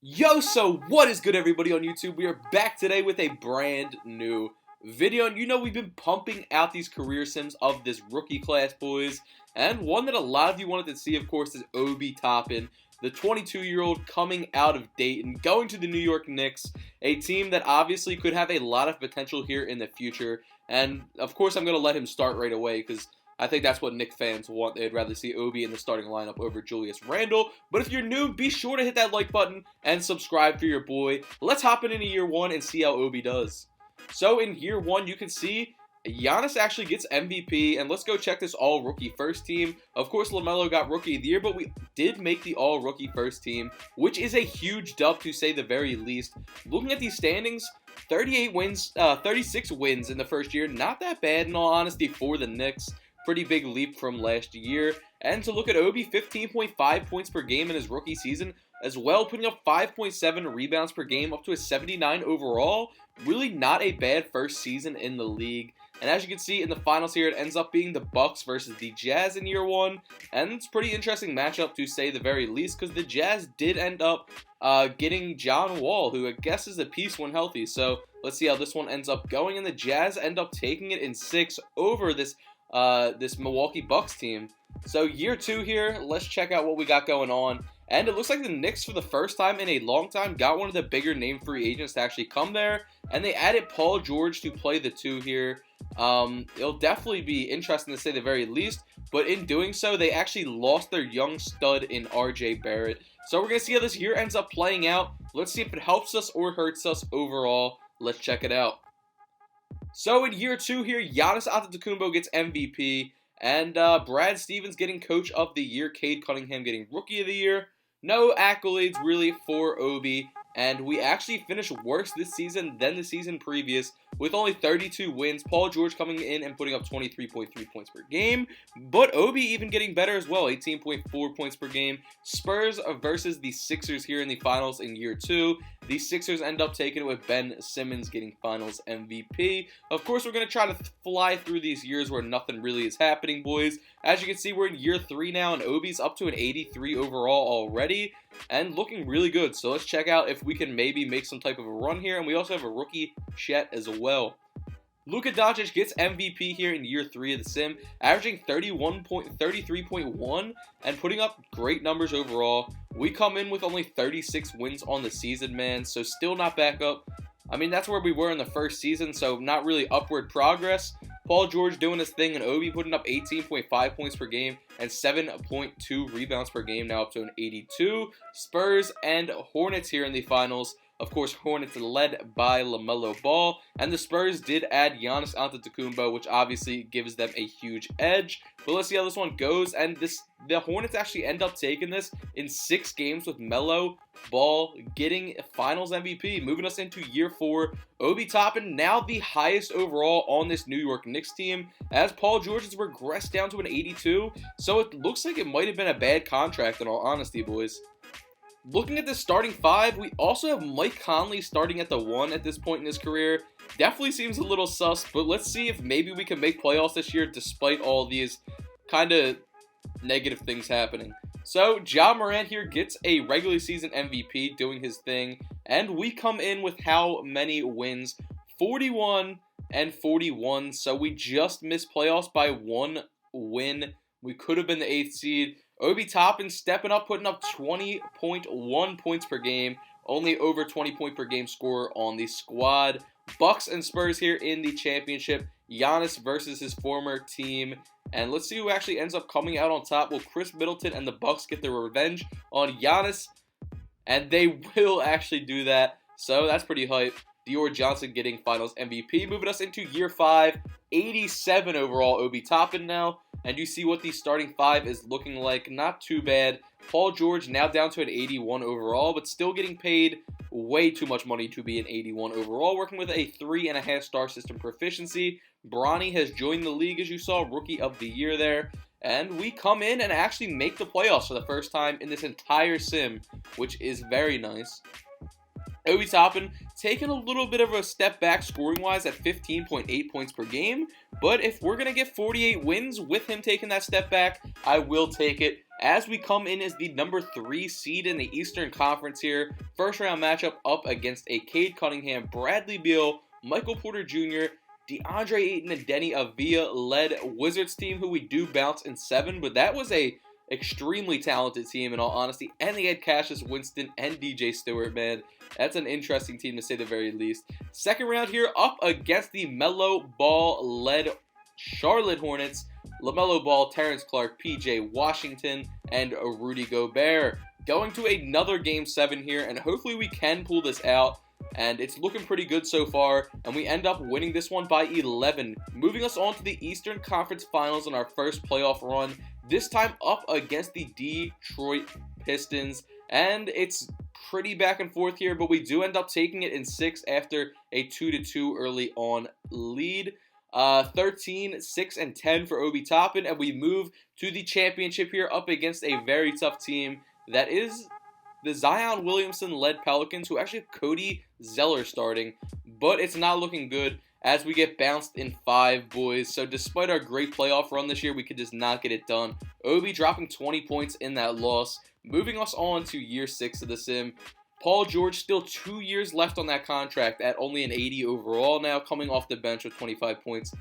Yo, so what is good, everybody on YouTube? We are back today with a brand new video, and we've been pumping out these career sims of this rookie class, boys, and one that a lot of you wanted to see, of course, is Obi Toppin, the 22-year-old coming out of Dayton, going to the New York Knicks, a team that obviously could have a lot of potential here in the future, and of course I'm going to let him start right away, because I think that's what Knicks fans want. They'd rather see Obi in the starting lineup over Julius Randle. But if you're new, be sure to hit that like button and subscribe for your boy. Let's hop into year one and see how Obi does. So in year one, you can see Giannis actually gets MVP, and let's go check this all-rookie first team. Of course, LaMelo got Rookie of the Year, but we did make the all-rookie first team, which is a huge dub to say the very least. Looking at these standings, 38 wins, 36 wins in the first year. Not that bad, in all honesty, for the Knicks. Pretty big leap from last year. And to look at Obi, 15.5 points per game in his rookie season, as well, putting up 5.7 rebounds per game, up to a 79 overall. Really not a bad first season in the league. And as you can see in the finals here, it ends up being the Bucks versus the Jazz in year one. And it's a pretty interesting matchup to say the very least, because the Jazz did end up getting John Wall, who I guess is a piece when healthy. So let's see how this one ends up going. And the Jazz end up taking it in 6 over this Milwaukee Bucks team. So year two here, let's check out what we got going on. And it looks like the Knicks, for the first time in a long time, got one of the bigger name free agents to actually come there. And they added Paul George to play the 2 here. It'll definitely be interesting to say the very least. But in doing so, they actually lost their young stud in RJ Barrett. So we're going to see how this year ends up playing out. Let's see if it helps us or hurts us overall. Let's check it out. So in year two here, Giannis Antetokounmpo gets MVP, and Brad Stevens getting Coach of the Year, Cade Cunningham getting Rookie of the Year. No accolades really for Obi, and we actually finished worse this season than the season previous with only 32 wins. Paul George coming in and putting up 23.3 points per game, but Obi even getting better as well, 18.4 points per game. Spurs versus the Sixers here in the finals in year two. The Sixers end up taking it with Ben Simmons getting finals MVP. Of course, we're going to try to fly through these years where nothing really is happening, boys. As you can see, we're in year 3 now, and Obi's up to an 83 overall already, and looking really good. So let's check out if we can maybe make some type of a run here, and we also have a rookie Chet as well. Luka Doncic gets MVP here in year 3 of the sim, averaging 33.1 and putting up great numbers overall. We come in with only 36 wins on the season, man, so still not back up. I mean, that's where we were in the first season, so not really upward progress. Paul George doing his thing, and Obi putting up 18.5 points per game and 7.2 rebounds per game, now up to an 82. Spurs and Hornets here in the finals. Of course, Hornets led by LaMelo Ball, and the Spurs did add Giannis Antetokounmpo, which obviously gives them a huge edge. But let's see how this one goes, and the Hornets actually end up taking this in 6 games with Melo Ball getting Finals MVP, moving us into year 4. Obi Toppin now the highest overall on this New York Knicks team, as Paul George has regressed down to an 82, so it looks like it might have been a bad contract in all honesty, boys. Looking at the starting 5, we also have Mike Conley starting at the 1 at this point in his career. Definitely seems a little sus, but let's see if maybe we can make playoffs this year despite all these kind of negative things happening. So, Ja Morant here gets a regular season MVP doing his thing, and we come in with how many wins? 41 and 41, so we just missed playoffs by 1 win. We could have been the 8th seed. Obi Toppin stepping up, putting up 20.1 points per game, only over 20 point per game scorer on the squad. Bucks and Spurs here in the championship. Giannis versus his former team. And let's see who actually ends up coming out on top. Will Chris Middleton and the Bucks get their revenge on Giannis? And they will actually do that. So that's pretty hype. Dior Johnson getting Finals MVP. Moving us into year 5. 87 overall Obi Toppin now. And you see what the starting 5 is looking like. Not too bad. Paul George now down to an 81 overall, but still getting paid way too much money to be an 81 overall. Working with a 3.5 star system proficiency. Bronny has joined the league, as you saw, Rookie of the Year there. And we come in and actually make the playoffs for the first time in this entire sim, which is very nice. Obi Toppin taking a little bit of a step back scoring-wise at 15.8 points per game. But if we're going to get 48 wins with him taking that step back, I will take it. as we come in as the number 3 seed in the Eastern Conference here. First round matchup up against a Cade Cunningham, Bradley Beal, Michael Porter Jr., DeAndre Ayton, and Denny Avila-led Wizards team, who we do bounce in 7, but that was a extremely talented team in all honesty, and they had Cassius Winston and DJ Stewart, man. That's an interesting team to say the very least. Second round here up against the Melo Ball-led Charlotte Hornets, LaMelo Ball, Terrence Clark, PJ Washington, and Rudy Gobert. Going to another Game 7 here, and hopefully we can pull this out. And it's looking pretty good so far, and we end up winning this one by 11. Moving us on to the Eastern Conference Finals in our first playoff run, this time up against the Detroit Pistons. And it's pretty back and forth here, but we do end up taking it in 6 after a 2-2 early on lead. 13, 6, and 10 for Obi Toppin, and we move to the championship here up against a very tough team that is the Zion Williamson-led Pelicans, who actually have Cody Zeller starting, but it's not looking good as we get bounced in 5, boys. So despite our great playoff run this year, we could just not get it done. Obi dropping 20 points in that loss. Moving us on to year 6 of the sim. Paul George still 2 years left on that contract at only an 80 overall now, coming off the bench with 25 points,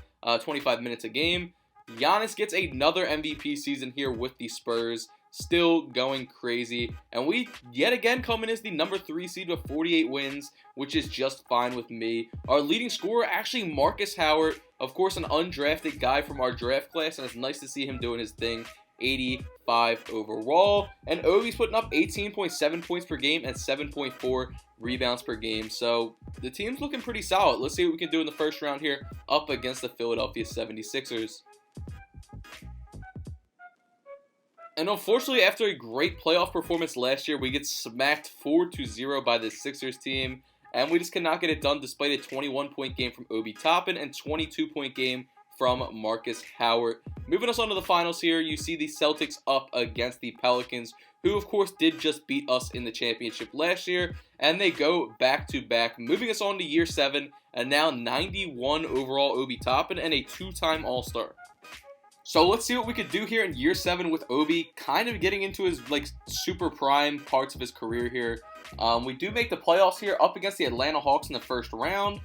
25 minutes a game. Giannis gets another MVP season here with the Spurs, still going crazy. And we, yet again, come in as the number 3 seed with 48 wins, which is just fine with me. Our leading scorer, actually Marcus Howard, of course an undrafted guy from our draft class, and it's nice to see him doing his thing. 85 overall, and Obi's putting up 18.7 points per game and 7.4 rebounds per game, so the team's looking pretty solid. Let's see what we can do in the first round here up against the Philadelphia 76ers. And unfortunately, after a great playoff performance last year, we get smacked 4-0 by the Sixers team, and we just cannot get it done despite a 21-point game from Obi Toppin and 22-point game from Marcus Howard. Moving us on to the finals here, you see the Celtics up against the Pelicans, who of course did just beat us in the championship last year, and they go back-to-back. Moving us on to year 7, and now 91 overall Obi Toppin and a 2-time All-Star. So let's see what we could do here in year 7 with Obi, kind of getting into his super prime parts of his career here. We do make the playoffs here up against the Atlanta Hawks in the first round.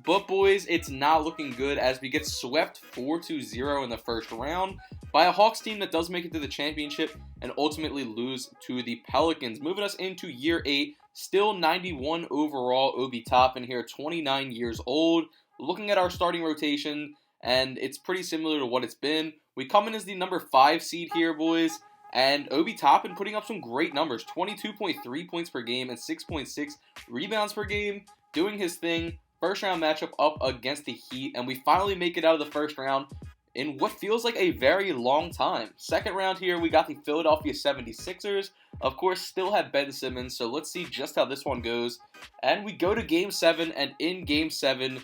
But boys, it's not looking good as we get swept 4-0 in the first round by a Hawks team that does make it to the championship and ultimately lose to the Pelicans. Moving us into year 8, still 91 overall Obi Toppin here, 29 years old. Looking at our starting rotation, and it's pretty similar to what it's been. We come in as the number 5 seed here, boys, and Obi Toppin putting up some great numbers, 22.3 points per game and 6.6 rebounds per game, doing his thing. First round matchup up against the Heat, and we finally make it out of the first round in what feels like a very long time. Second round here, we got the Philadelphia 76ers. Of course, still have Ben Simmons, so let's see just how this one goes. And we go to Game 7, and in Game 7,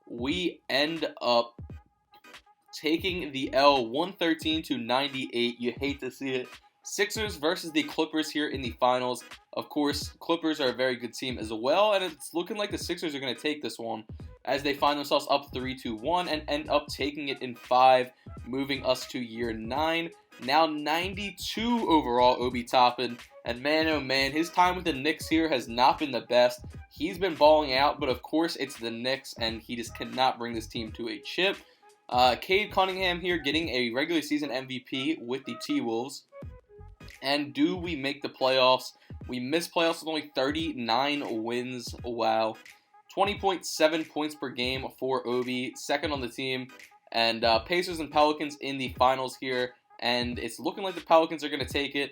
we end up taking the L 113-98. You hate to see it. Sixers versus the Clippers here in the finals. Of course, Clippers are a very good team as well, and it's looking like the Sixers are going to take this one as they find themselves up 3-1 and end up taking it in 5, moving us to year 9. Now 92 overall Obi Toppin, and man oh man, his time with the Knicks here has not been the best. He's been balling out, but of course it's the Knicks, and he just cannot bring this team to a chip. Cade Cunningham here getting a regular season MVP with the T-Wolves. And do we make the playoffs? We missed playoffs with only 39 wins. Wow. 20.7 points per game for Obi, second on the team. And Pacers and Pelicans in the finals here. And it's looking like the Pelicans are going to take it.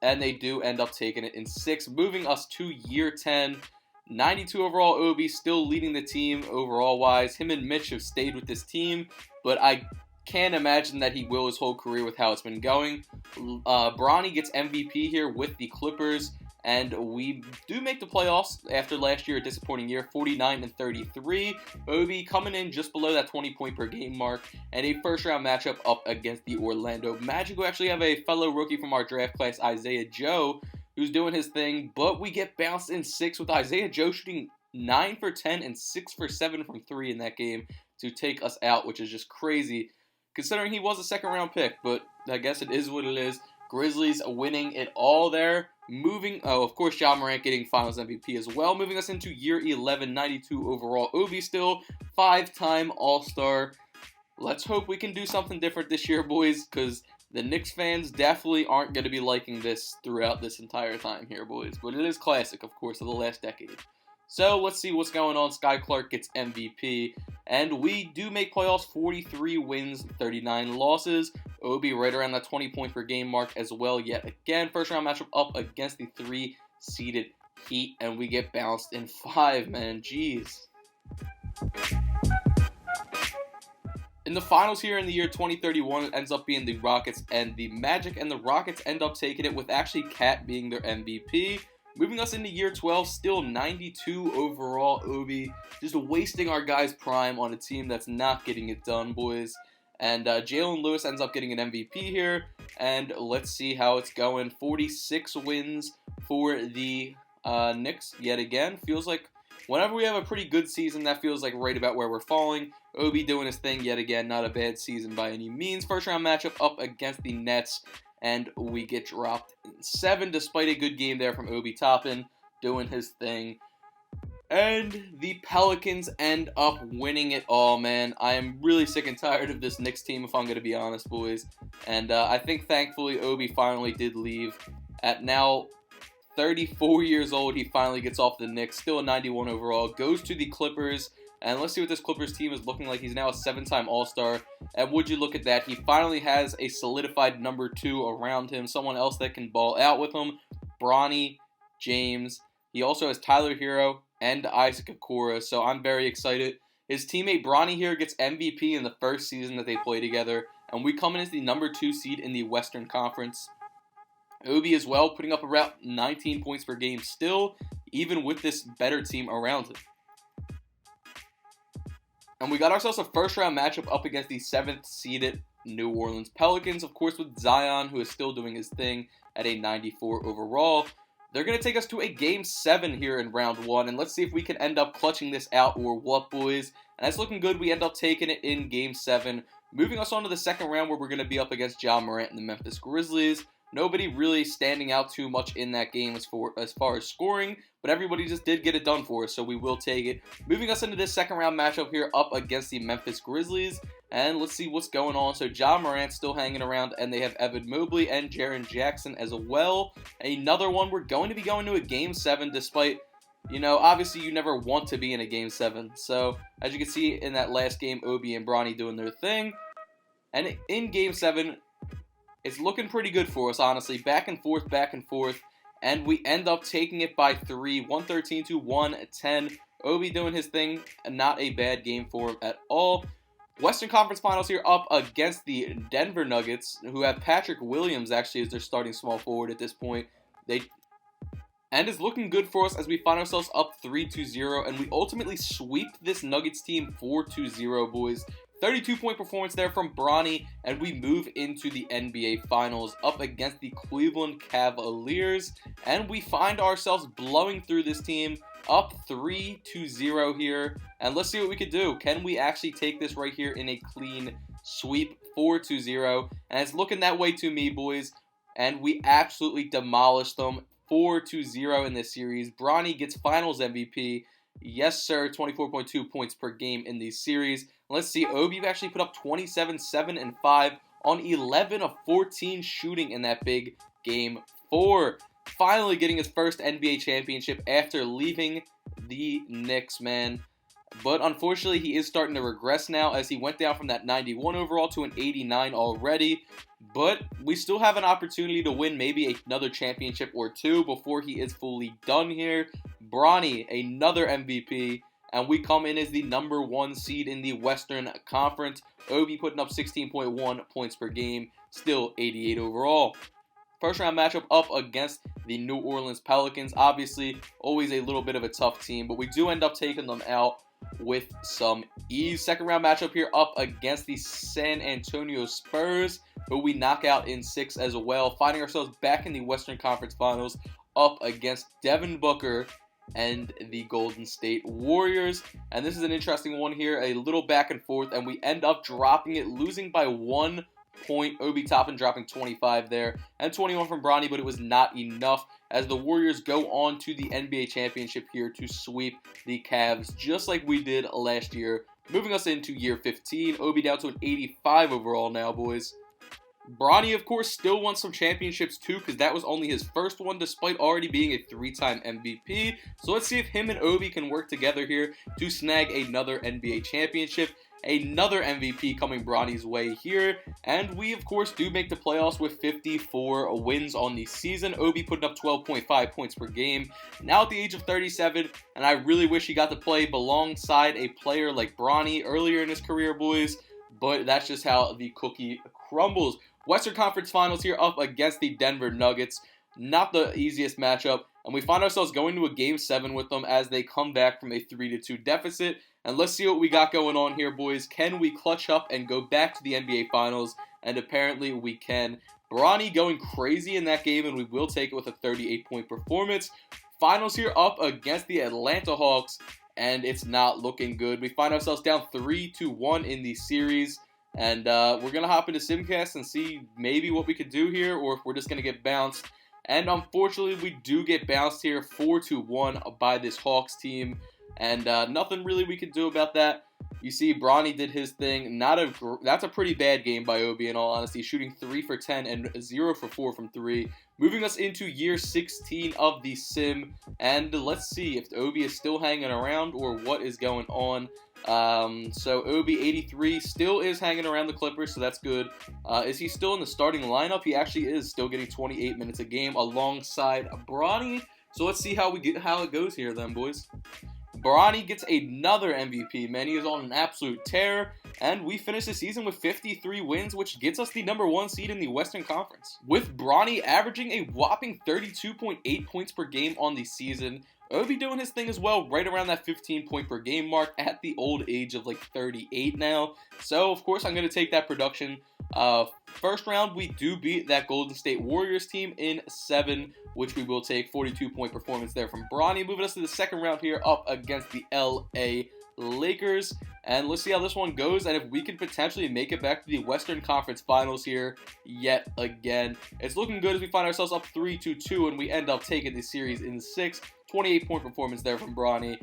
And they do end up taking it in 6. Moving us to year 10. 92 overall Obi, still leading the team overall-wise. Him and Mitch have stayed with this team. But I can't imagine that he will his whole career with how it's been going. Bronny gets MVP here with the Clippers, and we do make the playoffs after last year, a disappointing year, 49-33. Obi coming in just below that 20-point per game mark, and a first-round matchup up against the Orlando Magic, who actually have a fellow rookie from our draft class, Isaiah Joe, who's doing his thing, but we get bounced in 6 with Isaiah Joe shooting 9 for 10 and 6 for 7 from 3 in that game to take us out, which is just crazy, considering he was a second-round pick, but I guess it is what it is. Grizzlies winning it all there. Of course, Ja Morant getting Finals MVP as well. Moving us into year 11, 92 overall. Obi still, 5-time All-Star. Let's hope we can do something different this year, boys, because the Knicks fans definitely aren't going to be liking this throughout this entire time here, boys. But it is classic, of course, of the last decade. So let's see what's going on. Sky Clark gets MVP, and we do make playoffs, 43 wins, 39 losses. Obi right around that 20 point per game mark as well yet again. First round matchup up against the 3-seeded Heat, and we get bounced in 5, man. Jeez. In the finals here in the year 2031, it ends up being the Rockets and the Magic, and the Rockets end up taking it with actually Cat being their MVP. Moving us into year 12, still 92 overall. Obi just wasting our guys' prime on a team that's not getting it done, boys. And Jalen Lewis ends up getting an MVP here, and let's see how it's going. 46 wins for the Knicks yet again. Feels like whenever we have a pretty good season, that feels like right about where we're falling. Obi doing his thing yet again, not a bad season by any means. First round matchup up against the Nets, and we get dropped in 7 despite a good game there from Obi Toppin doing his thing. And the Pelicans end up winning it all, man. I am really sick and tired of this Knicks team, if I'm going to be honest, boys. And I think, thankfully, Obi finally did leave. At now 34 years old, he finally gets off the Knicks. Still a 91 overall. Goes to the Clippers. And let's see what this Clippers team is looking like. He's now a 7-time All-Star. And would you look at that? He finally has a solidified number 2 around him. Someone else that can ball out with him. Bronny James. He also has Tyler Hero and Isaac Okoro. So I'm very excited. His teammate Bronny here gets MVP in the first season that they play together. And we come in as the number 2 seed in the Western Conference. Obi as well, putting up around 19 points per game still, even with this better team around him. And we got ourselves a first-round matchup up against the 7th-seeded New Orleans Pelicans, of course, with Zion, who is still doing his thing at a 94 overall. They're going to take us to a Game 7 here in Round 1, and let's see if we can end up clutching this out or what, boys. And it's looking good. We end up taking it in Game 7. Moving us on to the second round, where we're going to be up against Ja Morant and the Memphis Grizzlies. Nobody really standing out too much in that game as far as scoring, but everybody just did get it done for us, so we will take it. Moving us into this second round matchup here up against the Memphis Grizzlies, and let's see what's going on. So Ja Morant still hanging around, and they have Evan Mobley and Jaren Jackson as well. Another one, we're going to be going to a Game 7 despite, obviously you never want to be in a Game 7. So as you can see in that last game, Obi and Bronny doing their thing. And in Game 7, it's looking pretty good for us, honestly. Back and forth, and we end up taking it by 3, 113 to 110. Obi doing his thing, not a bad game for him at all. Western Conference Finals here up against the Denver Nuggets, who have Patrick Williams actually as their starting small forward at this point. And it's looking good for us as we find ourselves up 3-0, and we ultimately sweep this Nuggets team 4-0, boys. 32-point performance there from Bronny, and we move into the NBA Finals up against the Cleveland Cavaliers, and we find ourselves blowing through this team up 3-0 here, and let's see what we could do. Can we actually take this right here in a clean sweep, 4-0, and it's looking that way to me, boys, and we absolutely demolished them, 4-0 in this series. Bronny gets Finals MVP. Yes, sir, 24.2 points per game in these series. Let's see, Obi actually put up 27, 7, and 5 on 11 of 14 shooting in that big Game 4. Finally getting his first NBA championship after leaving the Knicks, man. But unfortunately, he is starting to regress now as he went down from that 91 overall to an 89 already. But we still have an opportunity to win maybe another championship or 2 before he is fully done here. Bronny, another MVP, and we come in as the number 1 seed in the Western Conference. Obi putting up 16.1 points per game, still 88 overall. First round matchup up against the New Orleans Pelicans. Obviously, always a little bit of a tough team, but we do end up taking them out with some ease. Second round matchup here up against the San Antonio Spurs, who we knock out in 6 as well. Finding ourselves back in the Western Conference Finals up against Devin Booker and the Golden State Warriors. And this is an interesting one here, a little back and forth, and we end up dropping it, losing by 1 point. Obi Toppin dropping 25 there, and 21 from Bronny, but it was not enough as the Warriors go on to the NBA Championship here to sweep the Cavs, just like we did last year. Moving us into year 15, Obi down to an 85 overall now, boys. Bronny, of course, still won some championships too, because that was only his first one, despite already being a 3-time MVP. So let's see if him and Obi can work together here to snag another NBA championship. Another MVP coming Bronny's way here, and we, of course, do make the playoffs with 54 wins on the season. Obi putting up 12.5 points per game, now at the age of 37, and I really wish he got to play alongside a player like Bronny earlier in his career, boys, but that's just how the cookie crumbles. Western Conference Finals here up against the Denver Nuggets. Not the easiest matchup, and we find ourselves going to a Game 7 with them as they come back from a 3-2 deficit. And let's see what we got going on here, boys. Can we clutch up and go back to the NBA Finals? And apparently we can. Bronny going crazy in that game, and we will take it with a 38-point performance. Finals here up against the Atlanta Hawks, and it's not looking good. We find ourselves down 3-1 in the series. And we're going to hop into Simcast and see maybe what we could do here, or if we're just going to get bounced. And unfortunately, we do get bounced here 4-1 by this Hawks team. And nothing really we could do about that. You see, Bronny did his thing. That's a pretty bad game by Obi, in all honesty. Shooting 3 for 10 and 0 for 4 from 3. Moving us into year 16 of the sim. And let's see if Obi is still hanging around or what is going on. So Obi 83 still is hanging around the Clippers, so that's good. Is he still in the starting lineup? He actually is, still getting 28 minutes a game alongside Bronny. So let's see how it goes here then, boys. Bronny gets another MVP, man. He is on an absolute tear, and we finish the season with 53 wins, which gets us the #1 seed in the Western Conference. With Bronny averaging a whopping 32.8 points per game on the season, Obi doing his thing as well, right around that 15 point per game mark at the old age of like 38 now. So, of course, I'm going to take that production. First round, we do beat that Golden State Warriors team in 7, which we will take. 42-point performance there from Bronny. Moving us to the second round here up against the LA Lakers. And let's see how this one goes, and if we can potentially make it back to the Western Conference Finals here yet again. It's looking good as we find ourselves up 3-2, and we end up taking the series in 6. 28-point performance there from Bronny.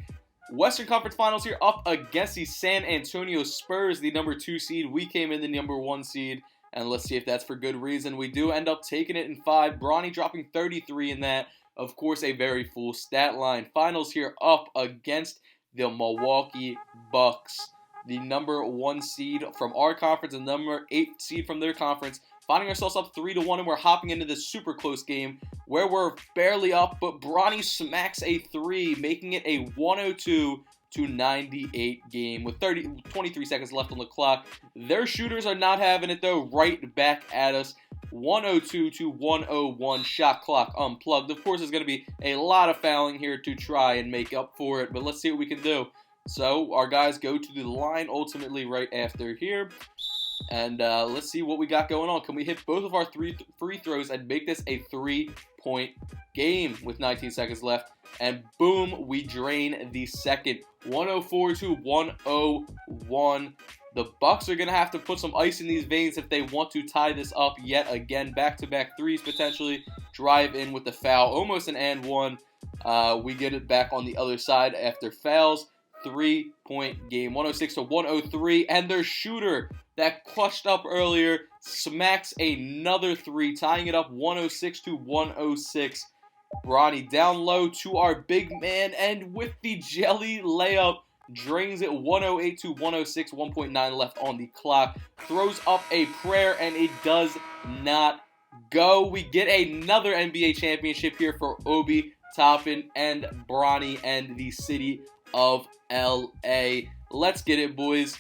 Western Conference Finals here up against the San Antonio Spurs, the #2 seed. We came in the #1 seed, and let's see if that's for good reason. We do end up taking it in 5. Bronny dropping 33 in that. Of course, a very full stat line. Finals here up against the Milwaukee Bucks, the #1 seed from our conference and #8 seed from their conference. Finding ourselves up 3-1, and we're hopping into this super close game where we're barely up, but Bronny smacks a 3, making it a 102-98 game with 23 seconds left on the clock. Their shooters are not having it, though, right back at us. 102-101 shot clock unplugged. Of course, there's going to be a lot of fouling here to try and make up for it, but let's see what we can do. So our guys go to the line ultimately right after here. And let's see what we got going on. Can we hit both of our 3 free throws and make this a 3-point game with 19 seconds left? And boom, we drain the second. 104-101. The Bucks are going to have to put some ice in these veins if they want to tie this up yet again. Back-to-back threes potentially. Drive in with the foul. Almost an and one. We get it back on the other side after fouls. 3-point game. 106-103. And their shooter that clutched up earlier smacks another 3, tying it up 106-106. Bronny down low to our big man, and with the jelly layup, drains it 108-106, 1.9 left on the clock. Throws up a prayer, and it does not go. We get another NBA championship here for Obi Toppin and Bronny and the city of LA. Let's get it, boys.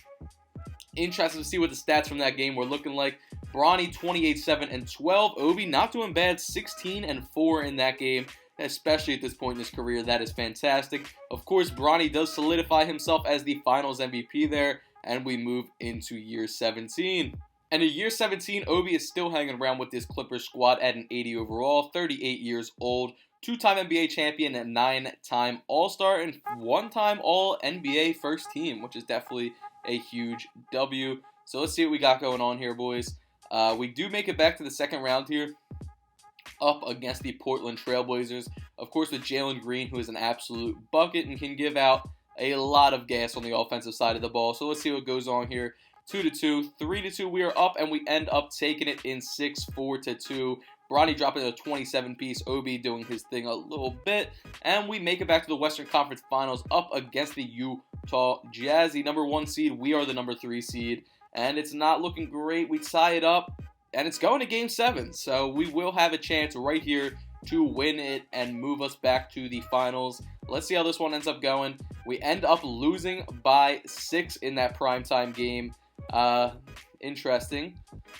Interested to see what the stats from that game were looking like. Bronny 28-7-12. Obi not doing bad, 16-4 in that game, especially at this point in his career. That is fantastic. Of course, Bronny does solidify himself as the Finals MVP there, and we move into year 17. And in year 17, Obi is still hanging around with this Clippers squad at an 80 overall, 38 years old, 2-time NBA champion, and 9-time All-Star, and 1-time All-NBA first team, which is definitely a huge W. So let's see what we got going on here, boys. We do make it back to the second round here, up against the Portland Trailblazers. Of course, with Jalen Green, who is an absolute bucket and can give out a lot of gas on the offensive side of the ball. So let's see what goes on here. 2-2, 3-2, we are up, and we end up taking it in 6-4-2. Bronny dropping a 27-piece, Obi doing his thing a little bit, and we make it back to the Western Conference Finals up against the Utah Jazz, the number 1 seed. We are the number 3 seed, and it's not looking great. We tie it up, and it's going to Game 7, so we will have a chance right here to win it and move us back to the finals. Let's see how this one ends up going. We end up losing by 6 in that primetime game. Interesting.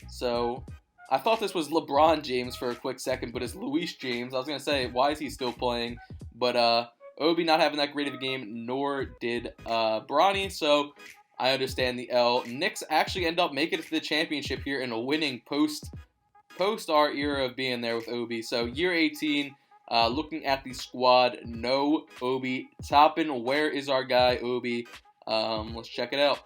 So I thought this was LeBron James for a quick second, but it's Luis James. I was going to say, why is he still playing? But Obi not having that great of a game, nor did Bronny, so I understand the L. Knicks actually end up making it to the championship here and winning post our era of being there with Obi. So year 18, looking at the squad, no Obi Toppin. Where is our guy Obi? Let's check it out.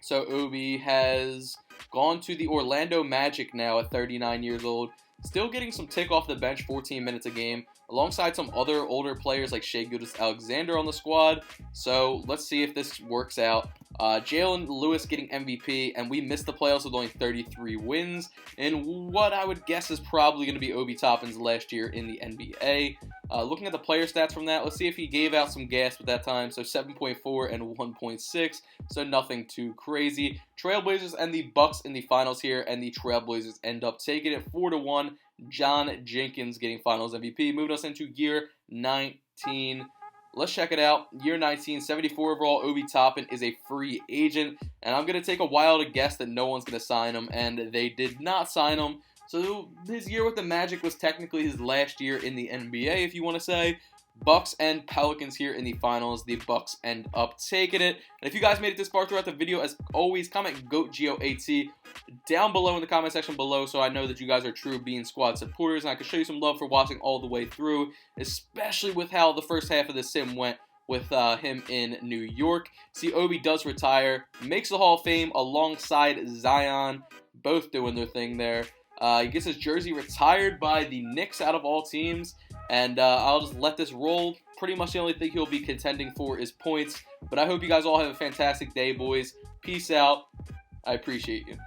So Obi has gone to the Orlando Magic now at 39 years old. Still getting some tick off the bench, 14 minutes a game, alongside some other older players like Shai Gilgeous-Alexander on the squad. So let's see if this works out. Jalen Lewis getting MVP, and we missed the playoffs with only 33 wins in what I would guess is probably going to be Obi Toppin's last year in the NBA. Looking at the player stats from that, let's see if he gave out some gas at that time. So 7.4 and 1.6, so nothing too crazy. Trailblazers and the Bucks in the finals here, and the Trailblazers end up taking it 4-1. John Jenkins getting finals MVP, moving us into year 19. Let's check it out. Year 19, 74 overall, Obi Toppin is a free agent, and I'm going to take a while to guess that no one's going to sign him, and they did not sign him. So his year with the Magic was technically his last year in the NBA, if you want to say. Bucks and Pelicans here in the finals. The Bucks end up taking it. And if you guys made it this far throughout the video, as always, comment GOAT GOAT down below in the comment section below, so I know that you guys are true Bean Squad supporters, and I can show you some love for watching all the way through, especially with how the first half of the sim went with him in New York. See, Obi does retire, makes the Hall of Fame alongside Zion, both doing their thing there. He gets his jersey retired by the Knicks out of all teams, and I'll just let this roll. Pretty much the only thing he'll be contending for is points, but I hope you guys all have a fantastic day, boys. Peace out. I appreciate you.